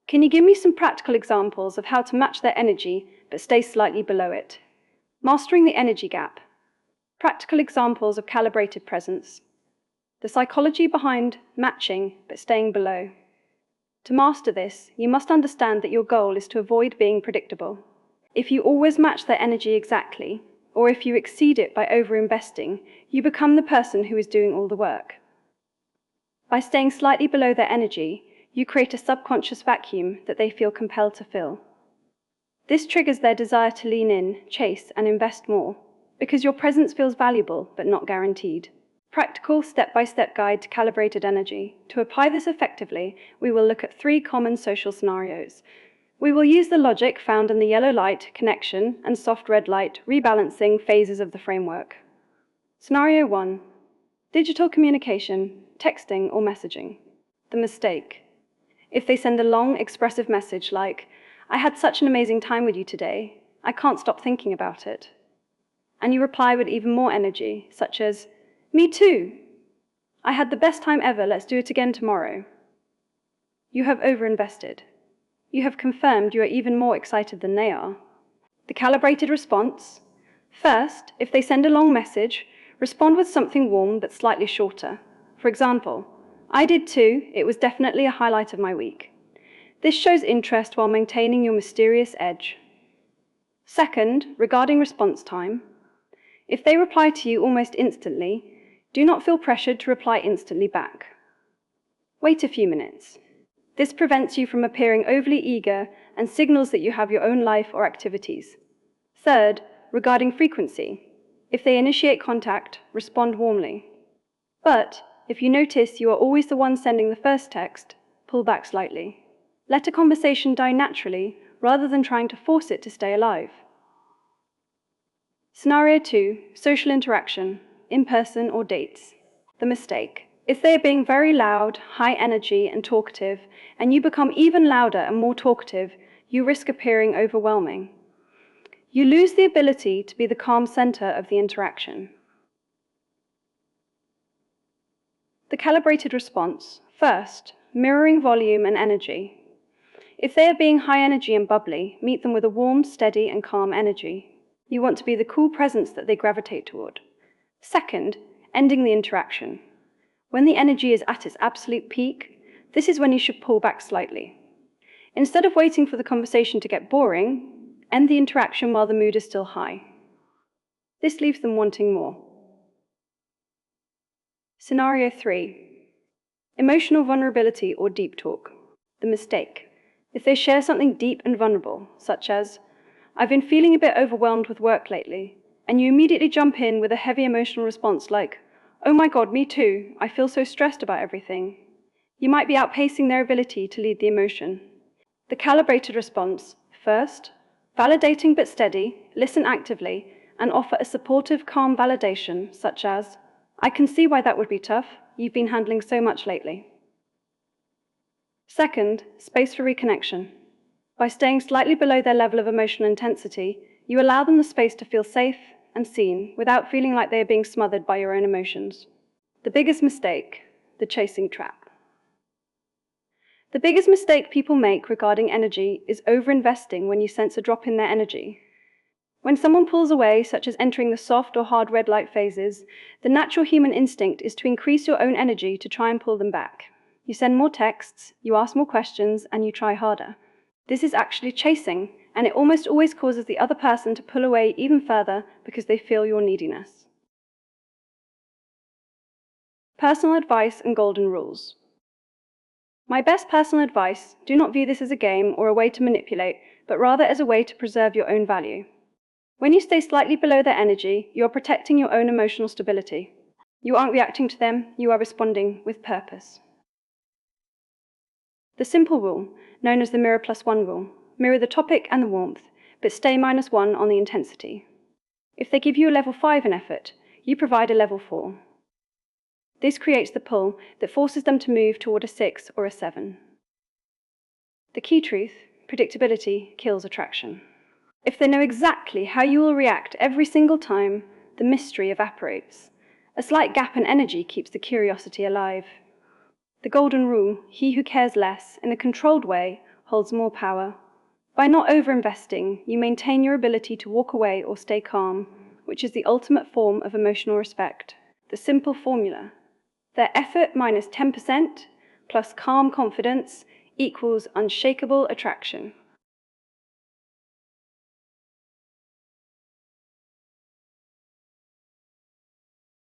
Can you give me some practical examples of how to match their energy but stay slightly below it? Mastering the energy gap. Practical examples of calibrated presence. The psychology behind matching but staying below. To master this, you must understand that your goal is to avoid being predictable. If you always match their energy exactly, or if you exceed it by overinvesting, you become the person who is doing all the work. By staying slightly below their energy, you create a subconscious vacuum that they feel compelled to fill. This triggers their desire to lean in, chase, and invest more, because your presence feels valuable but not guaranteed. Practical step-by-step guide to calibrated energy. To apply this effectively, we will look at 3 common social scenarios. We will use the logic found in the yellow light, connection, and soft red light, rebalancing phases of the framework. Scenario 1. Digital communication, texting or messaging. The mistake. If they send a long, expressive message like, "I had such an amazing time with you today, I can't stop thinking about it," and you reply with even more energy, such as, "Me too. I had the best time ever, let's do it again tomorrow." You have overinvested. You have confirmed you are even more excited than they are. The calibrated response. First, if they send a long message, respond with something warm but slightly shorter. For example, "I did too, it was definitely a highlight of my week." This shows interest while maintaining your mysterious edge. Second, regarding response time. If they reply to you almost instantly, do not feel pressured to reply instantly back. Wait a few minutes. This prevents you from appearing overly eager and signals that you have your own life or activities. Third, regarding frequency. If they initiate contact, respond warmly. But if you notice you are always the one sending the first text, pull back slightly. Let a conversation die naturally rather than trying to force it to stay alive. Scenario 2. Social interaction, in person or dates. The mistake. If they are being very loud, high energy, and talkative, and you become even louder and more talkative, you risk appearing overwhelming. You lose the ability to be the calm center of the interaction. The calibrated response. First, mirroring volume and energy. If they are being high energy and bubbly, meet them with a warm, steady, and calm energy. You want to be the cool presence that they gravitate toward. Second, ending the interaction. When the energy is at its absolute peak, this is when you should pull back slightly. Instead of waiting for the conversation to get boring, end the interaction while the mood is still high. This leaves them wanting more. Scenario 3. Emotional vulnerability or deep talk. The mistake. If they share something deep and vulnerable, such as, "I've been feeling a bit overwhelmed with work lately," and you immediately jump in with a heavy emotional response like, "Oh my God, me too, I feel so stressed about everything," you might be outpacing their ability to lead the emotion. The calibrated response. First, validating but steady, listen actively, and offer a supportive, calm validation, such as, "I can see why that would be tough, you've been handling so much lately." Second, space for reconnection. By staying slightly below their level of emotional intensity, you allow them the space to feel safe and seen without feeling like they are being smothered by your own emotions. The biggest mistake, the chasing trap. The biggest mistake people make regarding energy is overinvesting when you sense a drop in their energy. When someone pulls away, such as entering the soft or hard red light phases, the natural human instinct is to increase your own energy to try and pull them back. You send more texts, you ask more questions, and you try harder. This is actually chasing, and it almost always causes the other person to pull away even further because they feel your neediness. Personal advice and golden rules. My best personal advice: do not view this as a game or a way to manipulate, but rather as a way to preserve your own value. When you stay slightly below their energy, you are protecting your own emotional stability. You aren't reacting to them, you are responding with purpose. The simple rule, known as the mirror +1 rule, mirror the topic and the warmth, but stay -1 on the intensity. If they give you a level 5 in effort, you provide a level 4. This creates the pull that forces them to move toward a 6 or a 7. The key truth: predictability kills attraction. If they know exactly how you will react every single time, the mystery evaporates. A slight gap in energy keeps the curiosity alive. The golden rule: he who cares less, in a controlled way, holds more power. By not overinvesting, you maintain your ability to walk away or stay calm, which is the ultimate form of emotional respect. The simple formula: their effort minus 10% plus calm confidence equals unshakable attraction.